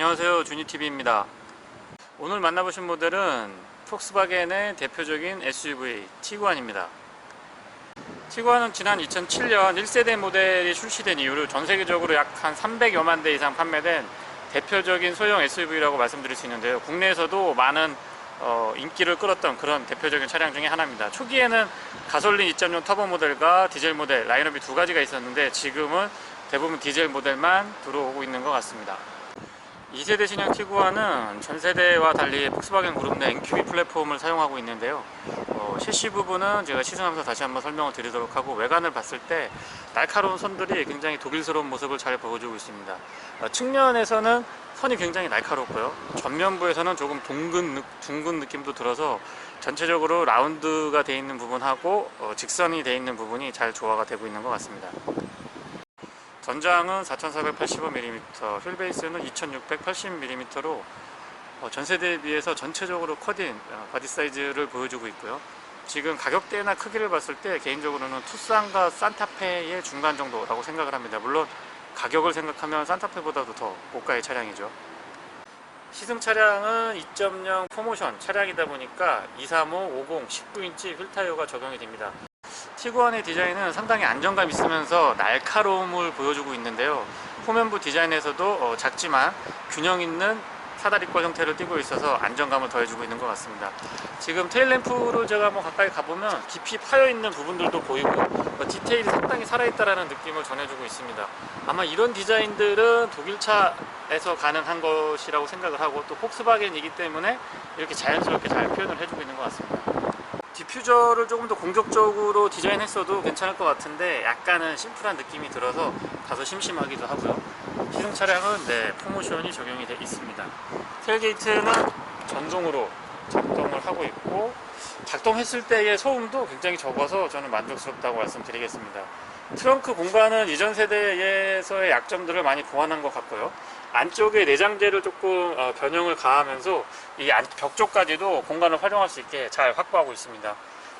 안녕하세요, 주니TV입니다. 오늘 만나보신 모델은 폭스바겐의 대표적인 SUV 티구안입니다. 티구안은 지난 2007년 1세대 모델이 출시된 이후로 전세계적으로 약 한 300여만 대 이상 판매된 대표적인 소형 SUV라고 말씀드릴 수 있는데요, 국내에서도 많은 인기를 끌었던 그런 대표적인 차량 중에 하나입니다. 초기에는 가솔린 2.0 터보 모델과 디젤 모델 라인업이 두 가지가 있었는데, 지금은 대부분 디젤 모델만 들어오고 있는 것 같습니다. 2세대 신형 티구안은 전세대와 달리 폭스바겐 그룹 내 NQB 플랫폼을 사용하고 있는데요, 셰시 부분은 제가 시승하면서 다시 한번 설명을 드리도록 하고, 외관을 봤을 때 날카로운 선들이 굉장히 독일스러운 모습을 잘 보여주고 있습니다. 측면에서는 선이 굉장히 날카롭고요, 전면부에서는 조금 둥근 느낌도 들어서 전체적으로 라운드가 되어 있는 부분하고 직선이 되어 있는 부분이 잘 조화가 되고 있는 것 같습니다. 전장은 4485mm, 휠베이스는 2680mm로 전세대에 비해서 전체적으로 커진 바디 사이즈를 보여주고 있고요. 지금 가격대나 크기를 봤을 때 개인적으로는 투싼과 산타페의 중간 정도라고 생각을 합니다. 물론 가격을 생각하면 산타페보다도 더 고가의 차량이죠. 시승 차량은 2.0 포모션 차량이다 보니까 235, 50, 19인치 휠 타이어가 적용이 됩니다. 티구안의 디자인은 상당히 안정감 있으면서 날카로움을 보여주고 있는데요, 후면부 디자인에서도 작지만 균형 있는 사다리꼴 형태를 띠고 있어서 안정감을 더해주고 있는 것 같습니다. 지금 테일램프를 제가 한번 가까이 가보면 깊이 파여있는 부분들도 보이고 디테일이 상당히 살아있다는 느낌을 전해주고 있습니다. 아마 이런 디자인들은 독일차에서 가능한 것이라고 생각을 하고, 또 폭스바겐이기 때문에 이렇게 자연스럽게 잘 표현을 해주고 있는 것 같습니다. 디퓨저를 조금 더 공격적으로 디자인했어도 괜찮을 것 같은데, 약간은 심플한 느낌이 들어서 다소 심심하기도 하고요. 시승 차량은 포모션이 적용이 되어 있습니다. 테일게이트는 전동으로 작동을 하고 있고, 작동했을 때의 소음도 굉장히 적어서 저는 만족스럽다고 말씀드리겠습니다. 트렁크 공간은 이전 세대에서의 약점들을 많이 보완한 것 같고요, 안쪽에 내장재를 조금 변형을 가하면서 이 벽 쪽까지도 공간을 활용할 수 있게 잘 확보하고 있습니다.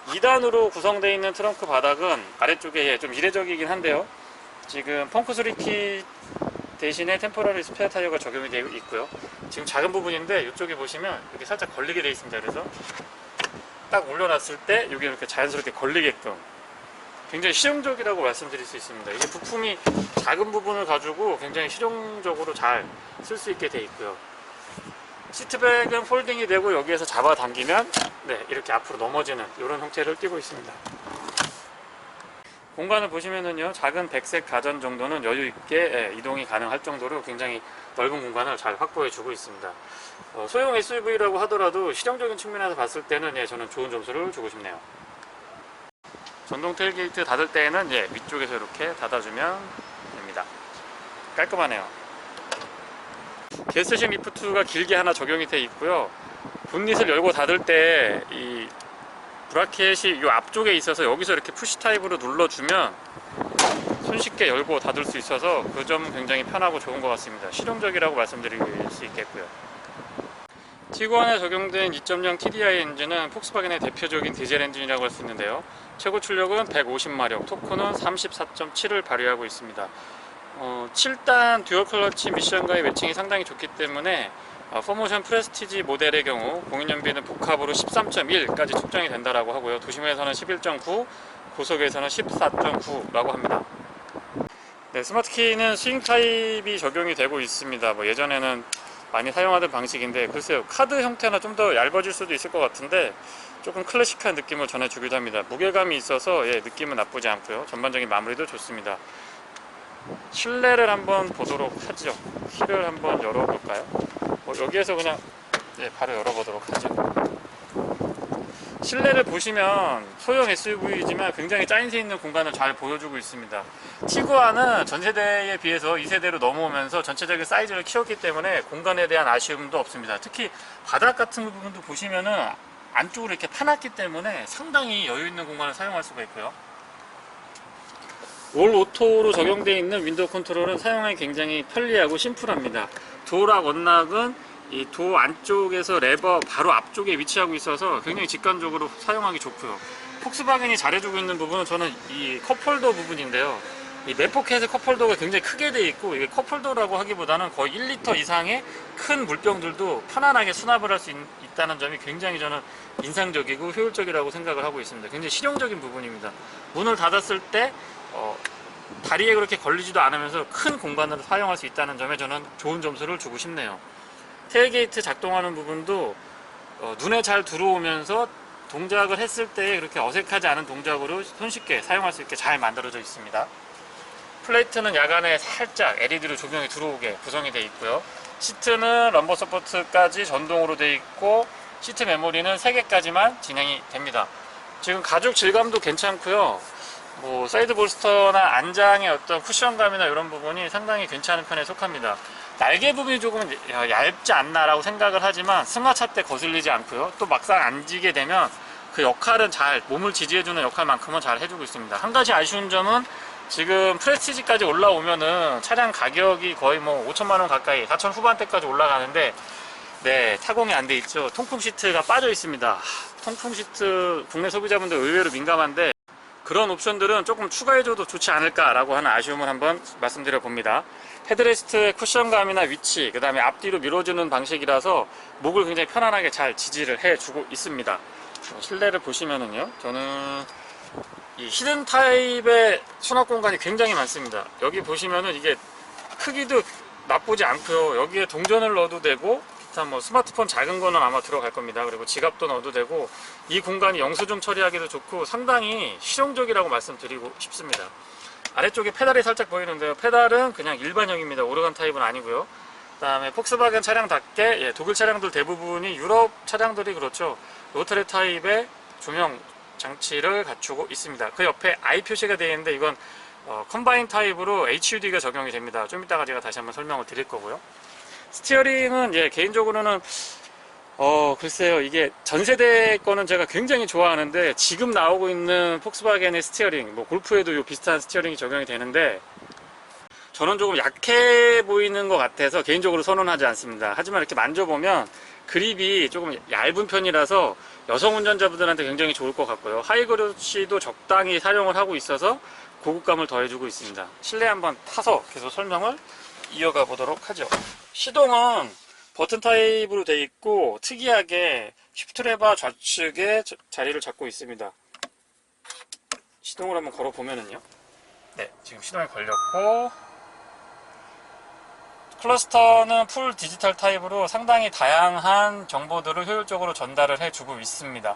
2단으로 구성되어 있는 트렁크 바닥은 아래쪽에 좀 이례적이긴 한데요, 지금 펑크스리키 대신에 템포러리 스페어 타이어가 적용이 되어 있고요. 지금 작은 부분인데 이쪽에 보시면 이렇게 살짝 걸리게 되어 있습니다. 그래서 딱 올려놨을 때 여기 이렇게 자연스럽게 걸리게끔 굉장히 실용적이라고 말씀드릴 수 있습니다. 이게 부품이 작은 부분을 가지고 굉장히 실용적으로 잘 쓸 수 있게 되어 있고요. 시트백은 폴딩이 되고, 여기에서 잡아당기면 이렇게 앞으로 넘어지는 이런 형태를 띠고 있습니다. 공간을 보시면은요, 작은 백색 가전 정도는 여유있게 이동이 가능할 정도로 굉장히 넓은 공간을 잘 확보해 주고 있습니다. 소형 SUV라고 하더라도 실용적인 측면에서 봤을 때는 저는 좋은 점수를 주고 싶네요. 전동 테일게이트 닫을 때에는 위쪽에서 이렇게 닫아주면 됩니다. 깔끔하네요. 게스트식 리프트가 길게 하나 적용이 되어 있고요, 본닛을 열고 닫을 때 이 브라켓이 이 앞쪽에 있어서 여기서 이렇게 푸시 타입으로 눌러주면 손쉽게 열고 닫을 수 있어서 그 점 굉장히 편하고 좋은 것 같습니다. 실용적이라고 말씀드릴 수 있겠고요. 티구안에 적용된 2.0 TDI 엔진은 폭스바겐의 대표적인 디젤 엔진이라고 할 수 있는데요, 최고 출력은 150마력, 토크는 34.7을 발휘하고 있습니다. 7단 듀얼 클러치 미션과의 매칭이 상당히 좋기 때문에 포모션 프레스티지 모델의 경우 공인연비는 복합으로 13.1까지 측정이 된다라고 하고요, 도심에서는 11.9, 고속에서는 14.9라고 합니다. 스마트키는 스윙 타입이 적용이 되고 있습니다. 예전에는 많이 사용하던 방식인데, 글쎄요, 카드 형태나 좀 더 얇아질 수도 있을 것 같은데 조금 클래식한 느낌을 전해주기도 합니다. 무게감이 있어서 느낌은 나쁘지 않고요, 전반적인 마무리도 좋습니다. 실내를 한번 보도록 하죠. 키를 한번 열어볼까요? 여기에서 그냥 바로 열어보도록 하죠. 실내를 보시면 소형 SUV이지만 굉장히 짜임새 있는 공간을 잘 보여주고 있습니다. 티구안은 전세대에 비해서 2세대로 넘어오면서 전체적인 사이즈를 키웠기 때문에 공간에 대한 아쉬움도 없습니다. 특히 바닥 같은 부분도 보시면은 안쪽으로 이렇게 파놨기 때문에 상당히 여유있는 공간을 사용할 수가 있고요, 올 오토로 적용되어 있는 윈도우 컨트롤은 사용하기 굉장히 편리하고 심플합니다. 도어락 언락은 이 도어 안쪽에서 레버 바로 앞쪽에 위치하고 있어서 굉장히 직관적으로 사용하기 좋고요. 폭스바겐이 잘해주고 있는 부분은 저는 이 컵홀더 부분인데요, 이 맥포켓의 컵홀더가 굉장히 크게 되어 있고, 이게 컵홀더라고 하기보다는 거의 1리터 이상의 큰 물병들도 편안하게 수납을 할 수 있다는 점이 굉장히 저는 인상적이고 효율적이라고 생각을 하고 있습니다. 굉장히 실용적인 부분입니다. 문을 닫았을 때 다리에 그렇게 걸리지도 않으면서 큰 공간으로 사용할 수 있다는 점에 저는 좋은 점수를 주고 싶네요. 테일게이트 작동하는 부분도 눈에 잘 들어오면서 동작을 했을 때 그렇게 어색하지 않은 동작으로 손쉽게 사용할 수 있게 잘 만들어져 있습니다. 플레이트는 야간에 살짝 LED로 조명이 들어오게 구성이 되어 있고요. 시트는 럼버 서포트까지 전동으로 되어 있고, 시트 메모리는 3개까지만 진행이 됩니다. 지금 가죽 질감도 괜찮고요. 뭐 사이드 볼스터나 안장의 어떤 쿠션감이나 이런 부분이 상당히 괜찮은 편에 속합니다. 날개 부분이 조금 얇지 않나라고 생각을 하지만 승하차 때 거슬리지 않고요. 또 막상 앉게 되면 그 역할은 잘, 몸을 지지해주는 역할만큼은 잘 해주고 있습니다. 한 가지 아쉬운 점은 지금 프레스티지까지 올라오면은 차량 가격이 거의 뭐 5천만원 가까이, 4천 후반대까지 올라가는데, 네, 타공이 안 돼 있죠. 통풍 시트가 빠져 있습니다. 통풍 시트 국내 소비자분들 의외로 민감한데, 그런 옵션들은 조금 추가해줘도 좋지 않을까라고 하는 아쉬움을 한번 말씀드려 봅니다. 헤드레스트의 쿠션감이나 위치, 그 다음에 앞뒤로 밀어주는 방식이라서 목을 굉장히 편안하게 잘 지지를 해주고 있습니다. 실내를 보시면은요, 저는 이 히든 타입의 수납 공간이 굉장히 많습니다. 여기 보시면은 이게 크기도 나쁘지 않고요. 여기에 동전을 넣어도 되고, 기타 뭐 스마트폰 작은 거는 아마 들어갈 겁니다. 그리고 지갑도 넣어도 되고, 이 공간이 영수증 처리하기도 좋고 상당히 실용적이라고 말씀드리고 싶습니다. 아래쪽에 페달이 살짝 보이는데요. 페달은 그냥 일반형입니다. 오르간 타입은 아니고요. 그 다음에 폭스바겐 차량답게 독일 차량들 대부분이 유럽 차량들이 그렇죠. 로터리 타입의 조명 장치를 갖추고 있습니다. 그 옆에 I 표시가 되어 있는데 이건 컴바인 타입으로 HUD가 적용이 됩니다. 좀 이따가 제가 다시 한번 설명을 드릴 거고요. 스티어링은 개인적으로는 글쎄요, 이게 전세대 거는 제가 굉장히 좋아하는데, 지금 나오고 있는 폭스바겐의 스티어링, 뭐 골프에도 요 비슷한 스티어링이 적용이 되는데, 저는 조금 약해 보이는 것 같아서 개인적으로 선호하지 않습니다. 하지만 이렇게 만져보면 그립이 조금 얇은 편이라서 여성 운전자분들한테 굉장히 좋을 것 같고요. 하이그로시도 적당히 사용을 하고 있어서 고급감을 더해주고 있습니다. 실내 한번 타서 계속 설명을 이어가 보도록 하죠. 시동은 버튼 타입으로 되어 있고, 특이하게 쉬프트 레버 좌측에 자리를 잡고 있습니다. 시동을 한번 걸어 보면은요, 네, 지금 시동이 걸렸고, 클러스터는 풀 디지털 타입으로 상당히 다양한 정보들을 효율적으로 전달을 해주고 있습니다.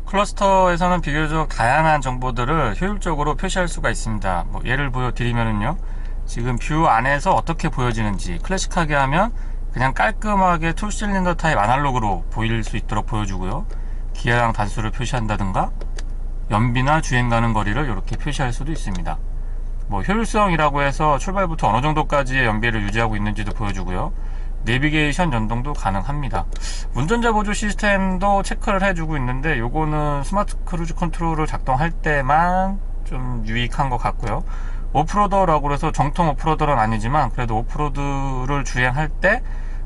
클러스터에서는 비교적 다양한 정보들을 효율적으로 표시할 수가 있습니다. 뭐 예를 보여드리면은요, 지금 뷰 안에서 어떻게 보여지는지, 클래식하게 하면 그냥 깔끔하게 툴실린더 타입 아날로그로 보일 수 있도록 보여주고요. 기어량 단수를 표시한다든가, 연비나 주행 가는 거리를 이렇게 표시할 수도 있습니다. 뭐 효율성이라고 해서 출발부터 어느 정도까지의 연비를 유지하고 있는지도 보여주고요. 내비게이션 연동도 가능합니다. 운전자 보조 시스템도 체크를 해주고 있는데, 요거는 스마트 크루즈 컨트롤을 작동할 때만 좀 유익한 것 같고요. 오프로더라고 해서 정통 오프로더는 아니지만 그래도 오프로드를 주행할 때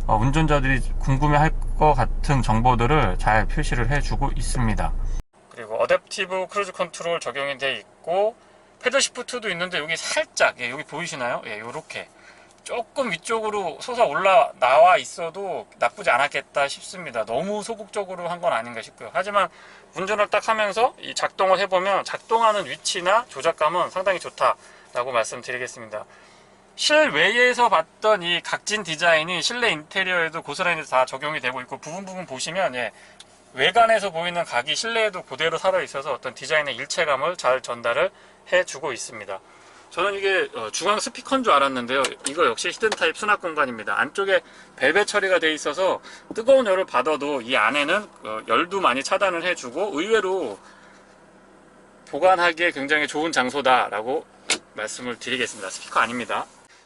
운전자들이 궁금해할 것 같은 정보들을 잘 표시를 해주고 있습니다. 그리고 어댑티브 크루즈 컨트롤 적용이 되어 있고, 패들 시프트도 있는데 여기 살짝, 여기 보이시나요? 요렇게 조금 위쪽으로 솟아 올라 나와 있어도 나쁘지 않았겠다 싶습니다. 너무 소극적으로 한 건 아닌가 싶고요. 하지만 운전을 딱 하면서 이 작동을 해보면 작동하는 위치나 조작감은 상당히 좋다라고 말씀드리겠습니다. 실외에서 봤던 이 각진 디자인이 실내 인테리어에도 고스란히 다 적용이 되고 있고, 부분 보시면 외관에서 보이는 각이 실내에도 그대로 살아있어서 어떤 디자인의 일체감을 잘 전달을 해주고 있습니다. 저는 이게 중앙 스피커인 줄 알았는데요. 이거 역시 히든 타입 수납 공간입니다. 안쪽에 벨벳 처리가 되어 있어서 뜨거운 열을 받아도 이 안에는 열도 많이 차단을 해주고, 의외로 보관하기에 굉장히 좋은 장소다라고 말씀을 드리겠습니다. 스피커 아닙니다.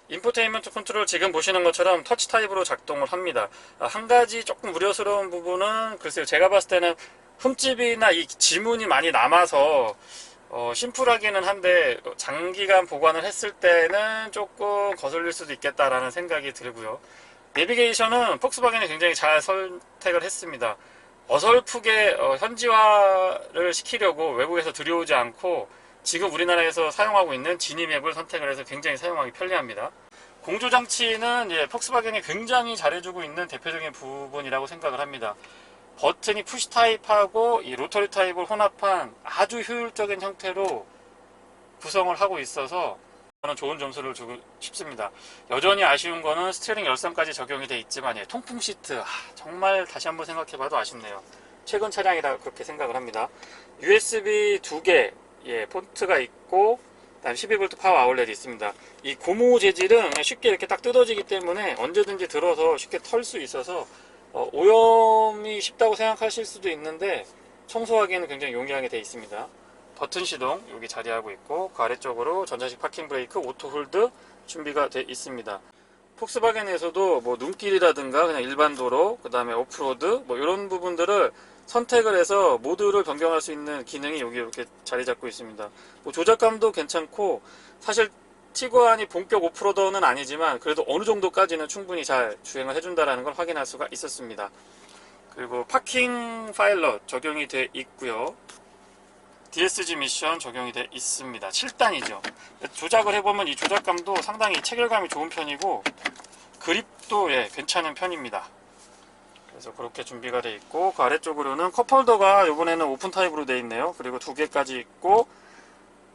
인포테인먼트 컨트롤 지금 보시는 것처럼 터치 타입으로 작동을 합니다. 한 가지 조금 우려스러운 부분은, 글쎄요, 제가 봤을 때는 흠집이나 이 지문이 많이 남아서 심플하기는 한데 장기간 보관을 했을 때는 조금 거슬릴 수도 있겠다라는 생각이 들고요. 내비게이션은 폭스바겐이 굉장히 잘 선택을 했습니다. 어설프게 현지화를 시키려고 외국에서 들여오지 않고 지금 우리나라에서 사용하고 있는 지니맵을 선택을 해서 굉장히 사용하기 편리합니다. 공조장치는 폭스바겐이 굉장히 잘해주고 있는 대표적인 부분이라고 생각을 합니다. 버튼이 푸시 타입하고 이 로터리 타입을 혼합한 아주 효율적인 형태로 구성을 하고 있어서 저는 좋은 점수를 주고 싶습니다. 여전히 아쉬운 거는 스티어링 열선까지 적용이 되어 있지만 통풍 시트 정말 다시 한번 생각해봐도 아쉽네요. 최근 차량이라 그렇게 생각을 합니다. USB 2개 폰트가 있고 그다음 12V 파워 아울렛이 있습니다. 이 고무 재질은 그냥 쉽게 이렇게 딱 뜯어지기 때문에 언제든지 들어서 쉽게 털 수 있어서 오염이 쉽다고 생각하실 수도 있는데 청소하기에는 굉장히 용이하게 되어 있습니다. 버튼 시동 여기 자리하고 있고 그 아래쪽으로 전자식 파킹 브레이크, 오토 홀드 준비가 되어 있습니다. 폭스바겐에서도 뭐 눈길이라든가 그냥 일반 도로, 그 다음에 오프로드 뭐 이런 부분들을 선택을 해서 모드를 변경할 수 있는 기능이 여기 이렇게 자리 잡고 있습니다. 뭐 조작감도 괜찮고 사실 티구안이 본격 오프로더는 아니지만 그래도 어느 정도까지는 충분히 잘 주행을 해준다는 걸 확인할 수가 있었습니다. 그리고 파킹 파일럿 적용이 되어 있고요. DSG 미션 적용이 되어 있습니다. 7단이죠. 조작을 해보면 이 조작감도 상당히 체결감이 좋은 편이고 그립도 괜찮은 편입니다. 그래서 그렇게 준비가 되어 있고 그 아래쪽으로는 컵홀더가 이번에는 오픈 타입으로 되어 있네요. 그리고 2개까지 있고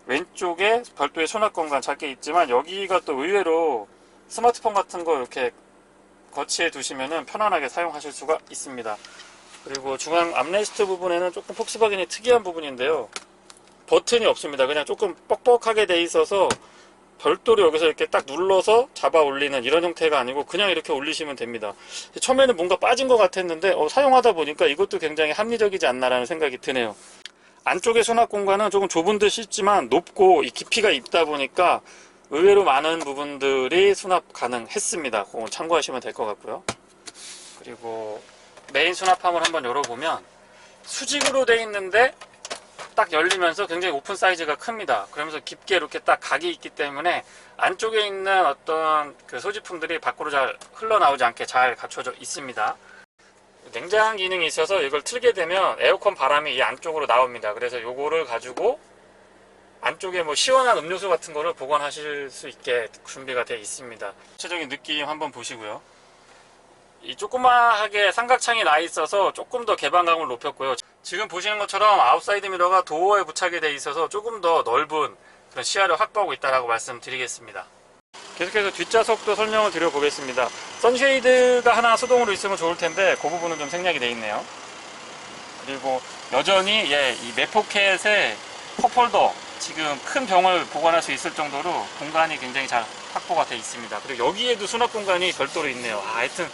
왼쪽에 별도의 수납 공간 작게 있지만 여기가 또 의외로 스마트폰 같은 거 이렇게 거치해 두시면 편안하게 사용하실 수가 있습니다. 그리고 중앙 암레스트 부분에는 조금 폭스바겐이 특이한 부분인데요. 버튼이 없습니다. 그냥 조금 뻑뻑하게 돼 있어서 별도로 여기서 이렇게 딱 눌러서 잡아 올리는 이런 형태가 아니고 그냥 이렇게 올리시면 됩니다. 처음에는 뭔가 빠진 것 같았는데 사용하다 보니까 이것도 굉장히 합리적이지 않나라는 생각이 드네요. 안쪽의 수납 공간은 조금 좁은 듯 싶지만 높고 이 깊이가 있다 보니까 의외로 많은 부분들이 수납 가능했습니다. 그건 참고하시면 될 것 같고요. 그리고 메인 수납함을 한번 열어보면 수직으로 되어 있는데 딱 열리면서 굉장히 오픈 사이즈가 큽니다. 그러면서 깊게 이렇게 딱 각이 있기 때문에 안쪽에 있는 어떤 그 소지품들이 밖으로 잘 흘러나오지 않게 잘 갖춰져 있습니다. 냉장 기능이 있어서 이걸 틀게 되면 에어컨 바람이 이 안쪽으로 나옵니다. 그래서 요거를 가지고 안쪽에 뭐 시원한 음료수 같은 거를 보관하실 수 있게 준비가 되어 있습니다. 전체적인 느낌 한번 보시고요. 이 조그마하게 삼각창이 나 있어서 조금 더 개방감을 높였고요. 지금 보시는 것처럼 아웃사이드 미러가 도어에 부착이 되어 있어서 조금 더 넓은 그런 시야를 확보하고 있다고 말씀드리겠습니다. 계속해서 뒷좌석도 설명을 드려보겠습니다. 선쉐이드가 하나 수동으로 있으면 좋을 텐데 그 부분은 좀 생략이 되어 있네요. 그리고 여전히 이 맥포켓의 컵홀더 지금 큰 병을 보관할 수 있을 정도로 공간이 굉장히 잘 확보가 되어 있습니다. 그리고 여기에도 수납 공간이 별도로 있네요. 하여튼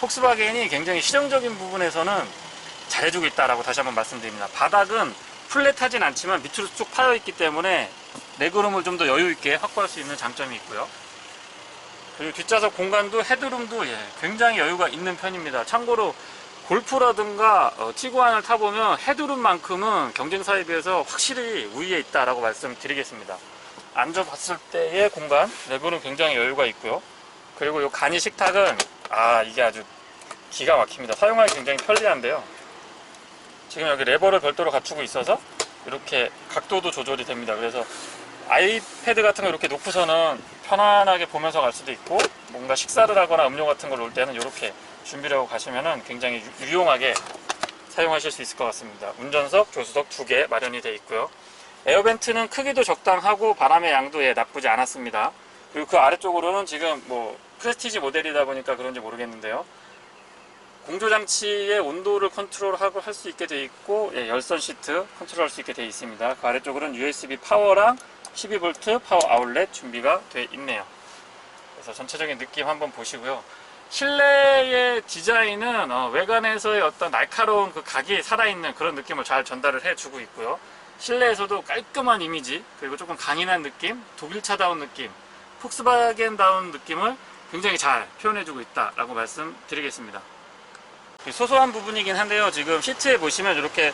폭스바겐이 굉장히 실용적인 부분에서는 잘해주고 있다라고 다시 한번 말씀드립니다. 바닥은 플랫하진 않지만 밑으로 쭉 파여 있기 때문에 레그룸을 좀 더 여유 있게 확보할 수 있는 장점이 있고요. 그리고 뒷좌석 공간도 헤드룸도 굉장히 여유가 있는 편입니다. 참고로 골프라든가 티구안을 타보면 헤드룸만큼은 경쟁사에 비해서 확실히 우위에 있다라고 말씀드리겠습니다. 앉아봤을 때의 공간, 레그룸 굉장히 여유가 있고요. 그리고 이 간이 식탁은 이게 아주 기가 막힙니다. 사용하기 굉장히 편리한데요. 지금 여기 레버를 별도로 갖추고 있어서 이렇게 각도도 조절이 됩니다. 그래서 아이패드 같은 거 이렇게 놓고서는 편안하게 보면서 갈 수도 있고 뭔가 식사를 하거나 음료 같은 걸 놓을 때는 이렇게 준비를 하고 가시면 굉장히 유용하게 사용하실 수 있을 것 같습니다. 운전석, 조수석 2개 마련이 되어 있고요. 에어벤트는 크기도 적당하고 바람의 양도 나쁘지 않았습니다. 그리고 그 아래쪽으로는 지금 뭐 프레스티지 모델이다 보니까 그런지 모르겠는데요. 공조장치의 온도를 컨트롤하고 할 수 있게 되어 있고 열선 시트 컨트롤할 수 있게 되어 있습니다. 그 아래쪽으로는 USB 파워랑 12V 파워 아울렛 준비가 되어 있네요. 그래서 전체적인 느낌 한번 보시고요. 실내의 디자인은 외관에서의 어떤 날카로운 그 각이 살아있는 그런 느낌을 잘 전달을 해주고 있고요. 실내에서도 깔끔한 이미지, 그리고 조금 강인한 느낌, 독일차다운 느낌, 폭스바겐다운 느낌을 굉장히 잘 표현해주고 있다라고 말씀드리겠습니다. 소소한 부분이긴 한데요. 지금 시트에 보시면 이렇게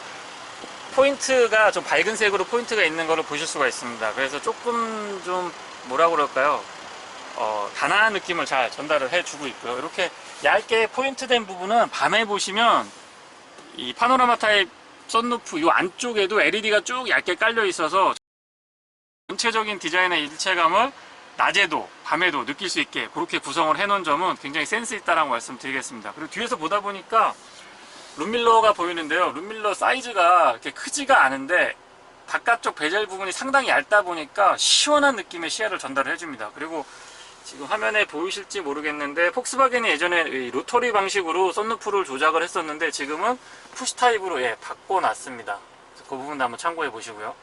포인트가 좀 밝은 색으로 포인트가 있는 것을 보실 수가 있습니다. 그래서 조금 좀 뭐라 그럴까요? 단아한 느낌을 잘 전달을 해주고 있고요. 이렇게 얇게 포인트된 부분은 밤에 보시면 이 파노라마 타입 썬루프 이 안쪽에도 LED가 쭉 얇게 깔려 있어서 전체적인 디자인의 일체감을 낮에도 밤에도 느낄 수 있게 그렇게 구성을 해 놓은 점은 굉장히 센스 있다라고 말씀드리겠습니다. 그리고 뒤에서 보다 보니까 룸밀러가 보이는데요. 룸밀러 사이즈가 이렇게 크지가 않은데 바깥쪽 베젤 부분이 상당히 얇다 보니까 시원한 느낌의 시야를 전달을 해줍니다. 그리고 지금 화면에 보이실지 모르겠는데 폭스바겐이 예전에 로터리 방식으로 썬루프를 조작을 했었는데 지금은 푸시 타입으로 바꿔놨습니다. 그 부분도 한번 참고해 보시고요.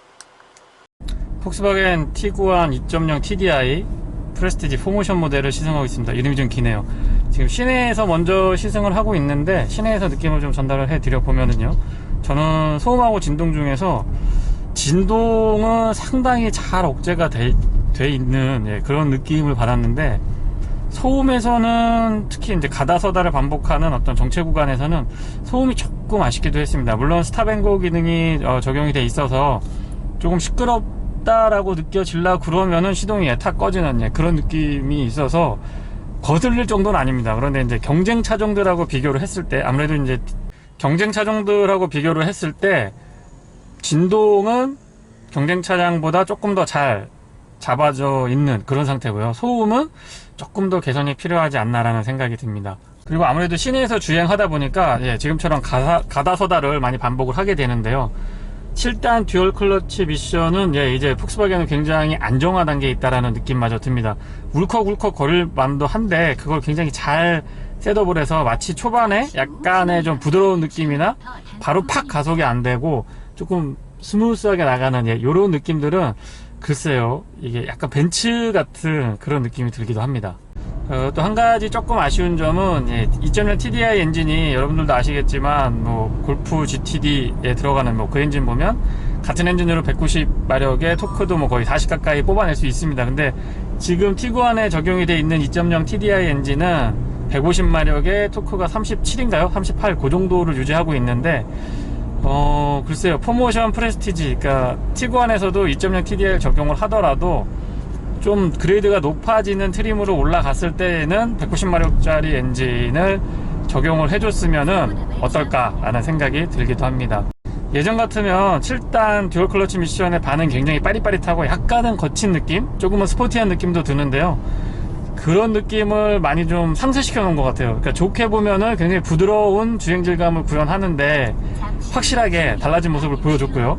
폭스바겐 티구안 2.0 TDI 프레스티지 4모션 모델을 시승하고 있습니다. 이름이 좀 기네요. 지금 시내에서 먼저 시승을 하고 있는데 시내에서 느낌을 좀 전달을 해 드려 보면은요, 저는 소음하고 진동 중에서 진동은 상당히 잘 억제가 돼 있는 그런 느낌을 받았는데, 소음에서는 특히 이제 가다서다를 반복하는 어떤 정체 구간에서는 소음이 조금 아쉽기도 했습니다. 물론 스탑앤고 기능이 적용이 돼 있어서 조금 시끄럽다라고 느껴질라 그러면은 시동이 탁 꺼지는 그런 느낌이 있어서 거슬릴 정도는 아닙니다. 그런데 이제 경쟁 차종들하고 비교를 했을 때, 아무래도 이제 경쟁 차종들하고 비교를 했을 때 진동은 경쟁 차량보다 조금 더 잘 잡아져 있는 그런 상태고요. 소음은 조금 더 개선이 필요하지 않나라는 생각이 듭니다. 그리고 아무래도 시내에서 주행하다 보니까 지금처럼 가다서다를 많이 반복을 하게 되는데요. 7단 듀얼 클러치 미션은 이제 폭스바겐은 굉장히 안정화 단계에 있다라는 느낌마저 듭니다. 울컥울컥 거릴 만도 한데 그걸 굉장히 잘 셋업을 해서 마치 초반에 약간의 좀 부드러운 느낌이나 바로 팍 가속이 안 되고 조금 스무스하게 나가는 이런 느낌들은 글쎄요, 이게 약간 벤츠 같은 그런 느낌이 들기도 합니다. 또 한 가지 조금 아쉬운 점은 2.0 TDI 엔진이 여러분들도 아시겠지만 골프 GTD에 들어가는 그 엔진 보면 같은 엔진으로 190마력의 토크도 거의 40 가까이 뽑아낼 수 있습니다. 근데 지금 티구안에 적용이 되어 있는 2.0 TDI 엔진은 150마력의 토크가 37인가요? 38 그 정도를 유지하고 있는데 글쎄요, 4모션 프레스티지, 그러니까 티구안에서도 2.0 TDI를 적용을 하더라도 좀 그레이드가 높아지는 트림으로 올라갔을 때에는 190마력짜리 엔진을 적용을 해줬으면은 어떨까라는 생각이 들기도 합니다. 예전 같으면 7단 듀얼 클러치 미션의 반응 굉장히 빠릿빠릿하고 약간은 거친 느낌, 조금은 스포티한 느낌도 드는데요. 그런 느낌을 많이 좀 상쇄시켜 놓은 것 같아요. 그러니까 좋게 보면은 굉장히 부드러운 주행질감을 구현하는데 확실하게 달라진 모습을 보여줬고요.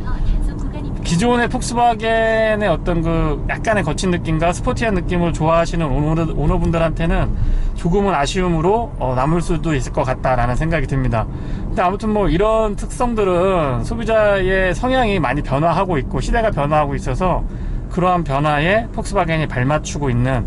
기존의 폭스바겐의 어떤 그 약간의 거친 느낌과 스포티한 느낌을 좋아하시는 오너분들한테는 조금은 아쉬움으로 남을 수도 있을 것 같다라는 생각이 듭니다. 근데 아무튼 이런 특성들은 소비자의 성향이 많이 변화하고 있고 시대가 변화하고 있어서 그러한 변화에 폭스바겐이 발맞추고 있는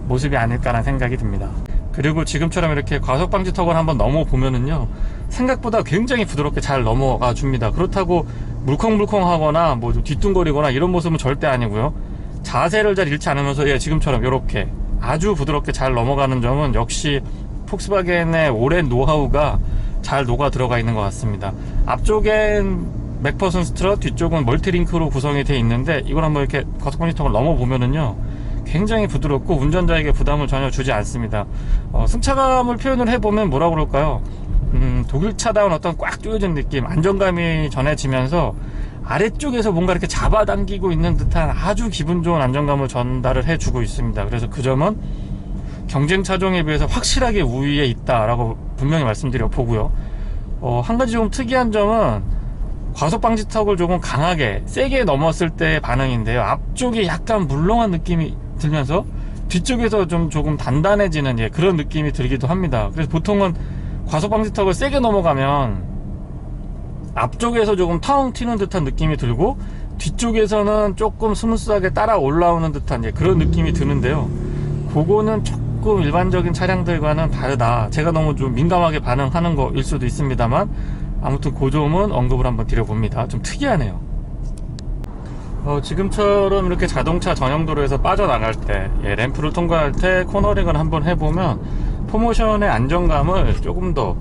모습이 아닐까라는 생각이 듭니다. 그리고 지금처럼 이렇게 과속 방지 턱을 한번 넘어보면은요, 생각보다 굉장히 부드럽게 잘 넘어가 줍니다. 그렇다고 물컹물컹하거나 뒤뚱거리거나 이런 모습은 절대 아니고요. 자세를 잘 잃지 않으면서 지금처럼 이렇게 아주 부드럽게 잘 넘어가는 점은 역시 폭스바겐의 오랜 노하우가 잘 녹아 들어가 있는 것 같습니다. 앞쪽엔 맥퍼슨 스트럿, 뒤쪽은 멀티링크로 구성이 되어 있는데 이걸 한번 이렇게 과속 방지 턱을 넘어보면은요, 굉장히 부드럽고 운전자에게 부담을 전혀 주지 않습니다. 승차감을 표현을 해보면 뭐라 그럴까요? 독일차다운 어떤 꽉 조여진 느낌, 안정감이 전해지면서 아래쪽에서 뭔가 이렇게 잡아당기고 있는 듯한 아주 기분 좋은 안정감을 전달을 해주고 있습니다. 그래서 그 점은 경쟁 차종에 비해서 확실하게 우위에 있다라고 분명히 말씀드려 보고요. 한 가지 조금 특이한 점은 과속 방지턱을 조금 강하게 세게 넘었을 때의 반응인데요. 앞쪽이 약간 물렁한 느낌이 들면서 뒤쪽에서 조금 단단해지는 그런 느낌이 들기도 합니다. 그래서 보통은 과속 방지턱을 세게 넘어가면 앞쪽에서 조금 텅 튀는 듯한 느낌이 들고 뒤쪽에서는 조금 스무스하게 따라 올라오는 듯한 그런 느낌이 드는데요. 그거는 조금 일반적인 차량들과는 다르다. 제가 너무 좀 민감하게 반응하는 거일 수도 있습니다만 아무튼 그 점은 언급을 한번 드려봅니다. 좀 특이하네요. 지금처럼 이렇게 자동차 전용도로에서 빠져나갈 때 램프를 통과할 때 코너링을 한번 해보면 4모션의 안정감을 조금 더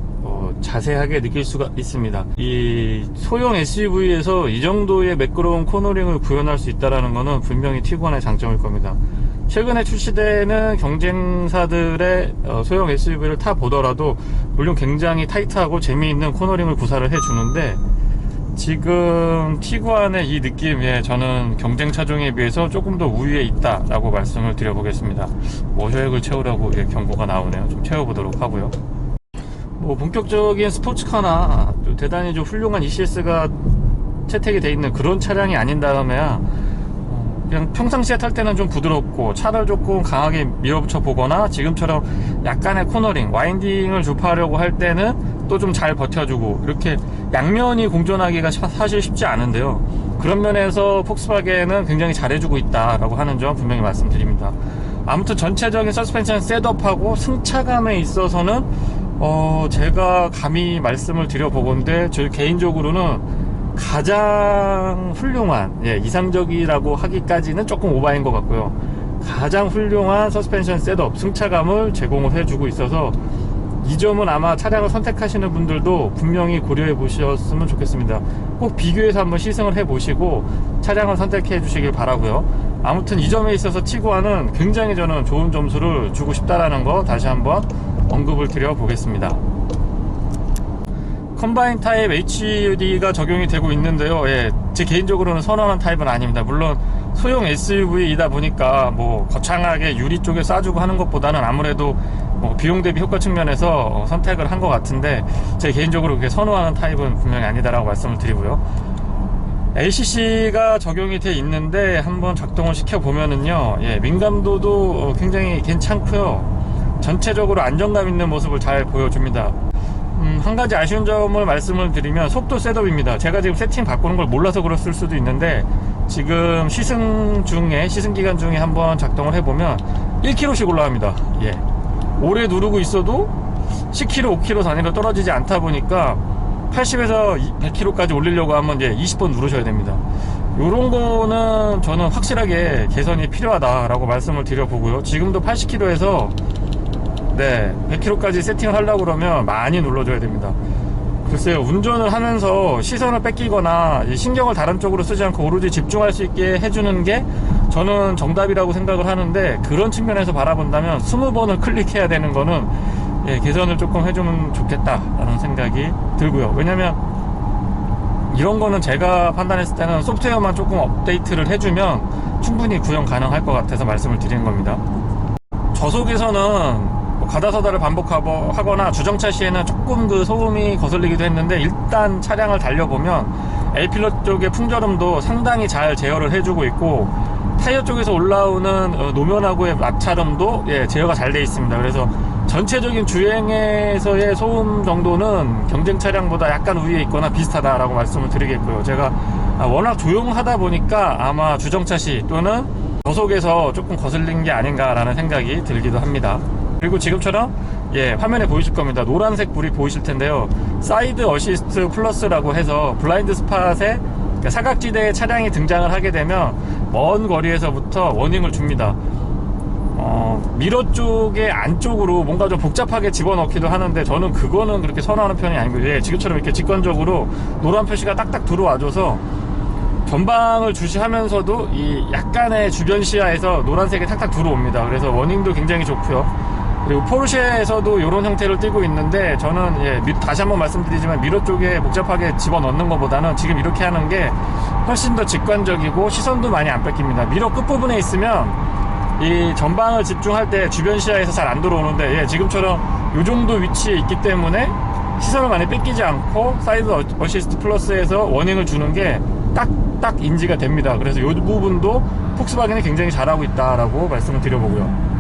자세하게 느낄 수가 있습니다. 이 소형 SUV에서 이 정도의 매끄러운 코너링을 구현할 수 있다는 것은 분명히 티구안의 장점일 겁니다. 최근에 출시되는 경쟁사들의 소형 SUV를 타보더라도 물론 굉장히 타이트하고 재미있는 코너링을 구사를 해주는데 지금 티구안의 이 느낌에 저는 경쟁 차종에 비해서 조금 더 우위에 있다라고 말씀을 드려보겠습니다. 뭐 혈액을 채우라고 경고가 나오네요. 좀 채워보도록 하고요. 뭐 본격적인 스포츠카나 대단히 좀 훌륭한 ECS가 채택이 돼 있는 그런 차량이 아닌 다음에야 그냥 평상시에 탈 때는 좀 부드럽고 차를 조금 강하게 밀어붙여 보거나 지금처럼 약간의 코너링, 와인딩을 좁혀하려고 할 때는 또 좀 잘 버텨주고 이렇게 양면이 공존하기가 사실 쉽지 않은데요. 그런 면에서 폭스바겐은 굉장히 잘해주고 있다라고 하는 점 분명히 말씀드립니다. 아무튼 전체적인 서스펜션 셋업하고 승차감에 있어서는 제가 감히 말씀을 드려보건데 저 개인적으로는 가장 훌륭한, 이상적이라고 하기까지는 조금 오바인 것 같고요. 가장 훌륭한 서스펜션 셋업, 승차감을 제공을 해주고 있어서 이 점은 아마 차량을 선택하시는 분들도 분명히 고려해 보셨으면 좋겠습니다. 꼭 비교해서 한번 시승을 해 보시고 차량을 선택해 주시길 바라고요. 아무튼 이 점에 있어서 티구안은 굉장히 저는 좋은 점수를 주고 싶다라는 거 다시 한번 언급을 드려 보겠습니다. 컴바인 타입 HUD가 적용이 되고 있는데요. 제 개인적으로는 선호하는 타입은 아닙니다. 물론 소형 SUV이다 보니까 뭐 거창하게 유리 쪽에 쏴주고 하는 것보다는 아무래도 뭐 비용 대비 효과 측면에서 선택을 한 것 같은데 제 개인적으로 그렇게 선호하는 타입은 분명히 아니다라고 말씀을 드리고요. LCC가 적용이 돼 있는데 한번 작동을 시켜 보면은요, 민감도도 굉장히 괜찮고요. 전체적으로 안정감 있는 모습을 잘 보여줍니다. 한 가지 아쉬운 점을 말씀을 드리면 속도 셋업입니다. 제가 지금 세팅 바꾸는 걸 몰라서 그랬을 수도 있는데 지금 시승 기간 중에 한번 작동을 해보면 1km씩 올라갑니다. 오래 누르고 있어도 10km, 5km 단위로 떨어지지 않다 보니까 80에서 100km까지 올리려고 하면 20번 누르셔야 됩니다. 요런 거는 저는 확실하게 개선이 필요하다라고 말씀을 드려보고요. 지금도 80km에서 100km까지 세팅을 하려고 그러면 많이 눌러줘야 됩니다. 글쎄요, 운전을 하면서 시선을 뺏기거나 신경을 다른 쪽으로 쓰지 않고 오로지 집중할 수 있게 해주는 게 저는 정답이라고 생각을 하는데, 그런 측면에서 바라본다면 20번을 클릭해야 되는 거는 개선을 조금 해주면 좋겠다라는 생각이 들고요. 왜냐면 이런 거는 제가 판단했을 때는 소프트웨어만 조금 업데이트를 해주면 충분히 구현 가능할 것 같아서 말씀을 드리는 겁니다. 저속에서는 가다서다를 반복하거나 주정차 시에는 조금 그 소음이 거슬리기도 했는데, 일단 차량을 달려보면 A필러 쪽의 풍절음도 상당히 잘 제어를 해주고 있고, 타이어 쪽에서 올라오는 노면하고의 마찰음도 제어가 잘 되어 있습니다. 그래서 전체적인 주행에서의 소음 정도는 경쟁 차량보다 약간 우위에 있거나 비슷하다라고 말씀을 드리겠고요. 제가 워낙 조용하다 보니까 아마 주정차 시 또는 저속에서 조금 거슬린 게 아닌가라는 생각이 들기도 합니다. 그리고 지금처럼 화면에 보이실 겁니다. 노란색 불이 보이실 텐데요. 사이드 어시스트 플러스라고 해서 블라인드 스팟에 사각지대에 차량이 등장을 하게 되면 먼 거리에서부터 워닝을 줍니다. 미러 쪽의 안쪽으로 뭔가 좀 복잡하게 집어넣기도 하는데 저는 그거는 그렇게 선호하는 편이 아니고, 지금처럼 이렇게 직관적으로 노란 표시가 딱딱 들어와줘서 전방을 주시하면서도 이 약간의 주변 시야에서 노란색이 탁탁 들어옵니다. 그래서 워닝도 굉장히 좋고요. 그리고 포르쉐에서도 이런 형태를 띠고 있는데, 저는 다시 한번 말씀드리지만 미러 쪽에 복잡하게 집어넣는 것보다는 지금 이렇게 하는 게 훨씬 더 직관적이고 시선도 많이 안 뺏깁니다. 미러 끝부분에 있으면 이 전방을 집중할 때 주변 시야에서 잘 안 들어오는데, 지금처럼 이 정도 위치에 있기 때문에 시선을 많이 뺏기지 않고 사이드 어시스트 플러스에서 워닝을 주는 게 딱 인지가 됩니다. 그래서 이 부분도 폭스바겐이 굉장히 잘하고 있다라고 말씀을 드려보고요.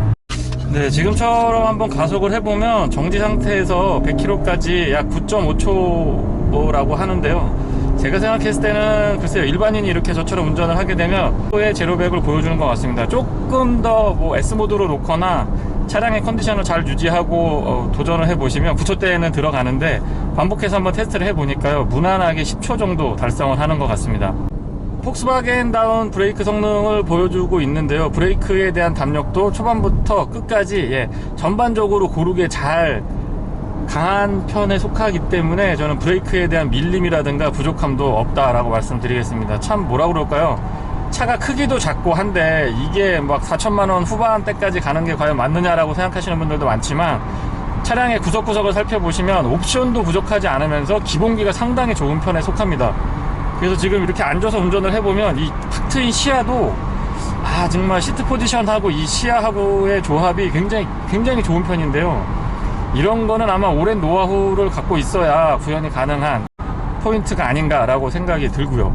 지금처럼 한번 가속을 해보면 정지 상태에서 100km까지 약 9.5초라고 하는데요. 제가 생각했을 때는 글쎄요, 일반인이 이렇게 저처럼 운전을 하게 되면 또의 제로백을 보여주는 것 같습니다. 조금 더 S모드로 놓거나 차량의 컨디션을 잘 유지하고 도전을 해보시면 9초대에는 들어가는데, 반복해서 한번 테스트를 해보니까요, 무난하게 10초 정도 달성을 하는 것 같습니다. 폭스바겐다운 브레이크 성능을 보여주고 있는데요. 브레이크에 대한 담력도 초반부터 끝까지 전반적으로 고르게 잘 강한 편에 속하기 때문에 저는 브레이크에 대한 밀림이라든가 부족함도 없다라고 말씀드리겠습니다. 참 뭐라 그럴까요? 차가 크기도 작고 한데 이게 막 4천만원 후반대까지 가는 게 과연 맞느냐라고 생각하시는 분들도 많지만, 차량의 구석구석을 살펴보시면 옵션도 부족하지 않으면서 기본기가 상당히 좋은 편에 속합니다. 그래서 지금 이렇게 앉아서 운전을 해보면 이 탁 트인 시야도 정말 시트 포지션하고 이 시야하고의 조합이 굉장히 좋은 편인데요. 이런 거는 아마 오랜 노하우를 갖고 있어야 구현이 가능한 포인트가 아닌가라고 생각이 들고요.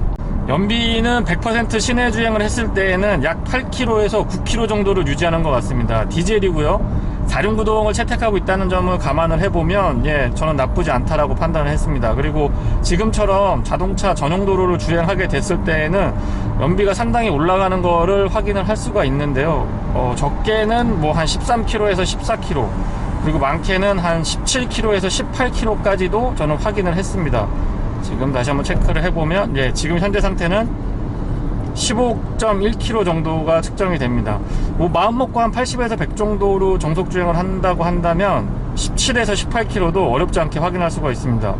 연비는 100% 시내 주행을 했을 때에는 약 8km에서 9km 정도를 유지하는 것 같습니다. 디젤이고요. 4륜구동을 채택하고 있다는 점을 감안을 해보면 저는 나쁘지 않다라고 판단을 했습니다. 그리고 지금처럼 자동차 전용 도로를 주행하게 됐을 때에는 연비가 상당히 올라가는 거를 확인을 할 수가 있는데요. 적게는 뭐 한 13km에서 14km, 그리고 많게는 한 17km에서 18km까지도 저는 확인을 했습니다. 지금 다시 한번 체크를 해보면 지금 현재 상태는 15.1km 정도가 측정이 됩니다. 뭐 마음먹고 한 80에서 100 정도로 정속 주행을 한다고 한다면 17에서 18km도 어렵지 않게 확인할 수가 있습니다.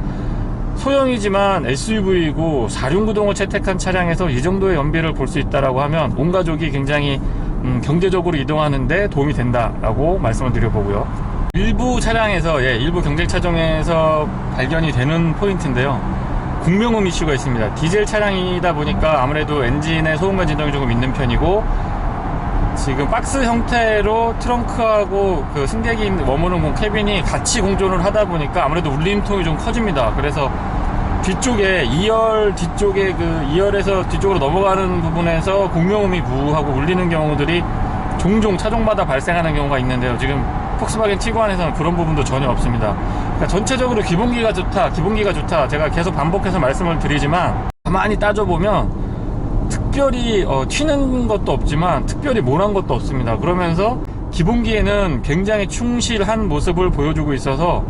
소형이지만 SUV이고 4륜구동을 채택한 차량에서 이 정도의 연비를 볼 수 있다라고 하면 온 가족이 굉장히 경제적으로 이동하는데 도움이 된다라고 말씀을 드려보고요. 일부 차량에서 일부 경쟁차종에서 발견이 되는 포인트인데요. 공명음 이슈가 있습니다. 디젤 차량이다 보니까 아무래도 엔진에 소음과 진동이 조금 있는 편이고, 지금 박스 형태로 트렁크하고 그 승객이 머무는 공 캐빈이 같이 공존을 하다 보니까 아무래도 울림통이 좀 커집니다. 그래서 뒤쪽에 2열 뒤쪽에 그 2열에서 뒤쪽으로 넘어가는 부분에서 공명음이 부하고 울리는 경우들이 종종 차종마다 발생하는 경우가 있는데요. 지금 폭스바겐 티구안에서는 그런 부분도 전혀 없습니다. 그러니까 전체적으로 기본기가 좋다 제가 계속 반복해서 말씀을 드리지만, 가만히 따져보면 특별히 튀는 것도 없지만 특별히 모난 것도 없습니다. 그러면서 기본기에는 굉장히 충실한 모습을 보여주고 있어서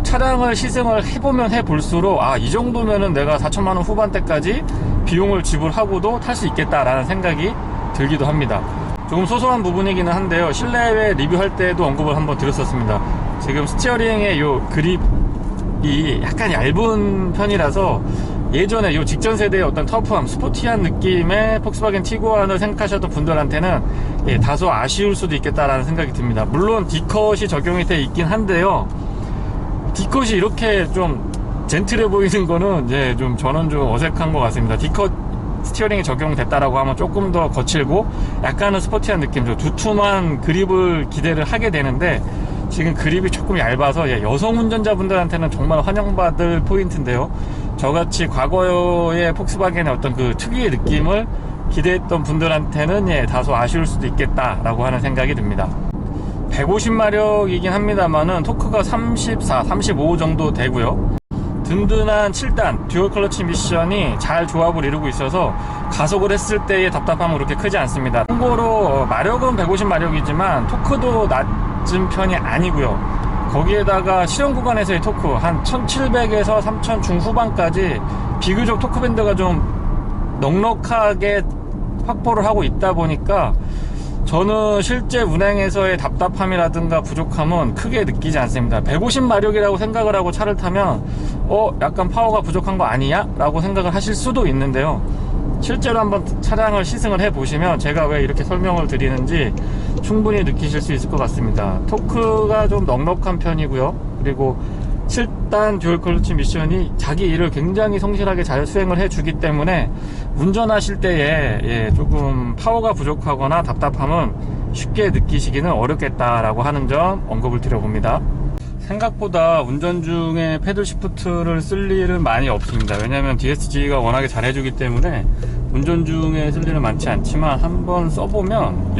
차량을 시승을 해보면 해볼수록 이 정도면은 내가 4천만원 후반대까지 비용을 지불하고도 탈 수 있겠다라는 생각이 들기도 합니다. 조금 소소한 부분이기는 한데요, 실내외 리뷰할 때도 언급을 한번 드렸었습니다. 지금 스티어링의 요 그립이 약간 얇은 편이라서 예전에 요 직전 세대의 어떤 터프함, 스포티한 느낌의 폭스바겐 티구안을 생각하셨던 분들한테는 다소 아쉬울 수도 있겠다라는 생각이 듭니다. 물론 D컷이 적용이 돼 있긴 한데요, D컷이 이렇게 좀 젠틀해 보이는 거는 좀 저는 좀 어색한 것 같습니다. D컷 스티어링이 적용됐다라고 하면 조금 더 거칠고 약간은 스포티한 느낌, 두툼한 그립을 기대를 하게 되는데, 지금 그립이 조금 얇아서 여성 운전자분들한테는 정말 환영받을 포인트인데요, 저같이 과거의 폭스바겐의 어떤 그 특유의 느낌을 기대했던 분들한테는 다소 아쉬울 수도 있겠다라고 하는 생각이 듭니다. 150마력이긴 합니다만은 토크가 34, 35 정도 되고요. 든든한 7단 듀얼 클러치 미션이 잘 조합을 이루고 있어서 가속을 했을 때의 답답함은 그렇게 크지 않습니다. 참고로 마력은 150마력이지만 토크도 낮은 편이 아니고요. 거기에다가 실험 구간에서의 토크 한 1700에서 3000 중후반까지 비교적 토크 밴드가 좀 넉넉하게 확보를 하고 있다 보니까 저는 실제 운행에서의 답답함이라든가 부족함은 크게 느끼지 않습니다. 150마력이라고 생각을 하고 차를 타면 약간 파워가 부족한 거 아니야? 라고 생각을 하실 수도 있는데요, 실제로 한번 차량을 시승을 해보시면 제가 왜 이렇게 설명을 드리는지 충분히 느끼실 수 있을 것 같습니다. 토크가 좀 넉넉한 편이고요. 그리고 7단 듀얼 클러치 미션이 자기 일을 굉장히 성실하게 잘 수행을 해주기 때문에 운전하실 때에 조금 파워가 부족하거나 답답함은 쉽게 느끼시기는 어렵겠다라고 하는 점 언급을 드려봅니다. 생각보다 운전 중에 패들 시프트를 쓸 일은 많이 없습니다. 왜냐하면 DSG가 워낙에 잘 해주기 때문에 운전 중에 쓸 일은 많지 않지만 한번 써보면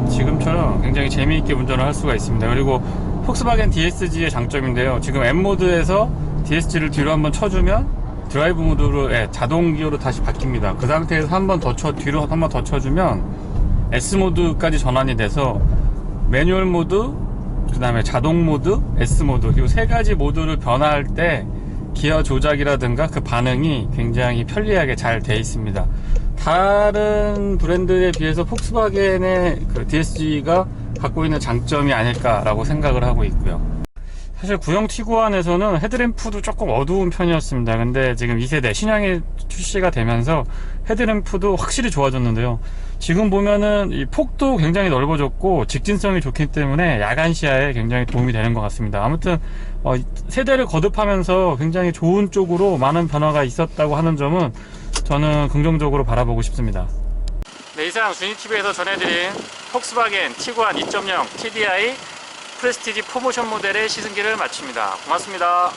지금처럼 굉장히 재미있게 운전을 할 수가 있습니다. 그리고 폭스바겐 DSG의 장점인데요, 지금 M모드에서 DSG를 뒤로 한번 쳐주면 드라이브 모드로 자동 기어로 다시 바뀝니다. 그 상태에서 뒤로 한 번 더 쳐주면 S모드까지 전환이 돼서 매뉴얼 모드, 그 다음에 자동 모드, S 모드, 그리고 세 가지 모드를 변화할 때 기어 조작이라든가 그 반응이 굉장히 편리하게 잘 되어 있습니다. 다른 브랜드에 비해서 폭스바겐의 그 DSG가 갖고 있는 장점이 아닐까라고 생각을 하고 있고요. 사실 구형 티구안에서는 헤드램프도 조금 어두운 편이었습니다. 근데 지금 2세대 신형이 출시가 되면서 헤드램프도 확실히 좋아졌는데요. 지금 보면은 이 폭도 굉장히 넓어졌고 직진성이 좋기 때문에 야간 시야에 굉장히 도움이 되는 것 같습니다. 아무튼 세대를 거듭하면서 굉장히 좋은 쪽으로 많은 변화가 있었다고 하는 점은 저는 긍정적으로 바라보고 싶습니다. 네, 이상 주니티비에서 전해드린 폭스바겐 티구안 2.0 TDI 프레스티지 포모션 모델의 시승기를 마칩니다. 고맙습니다.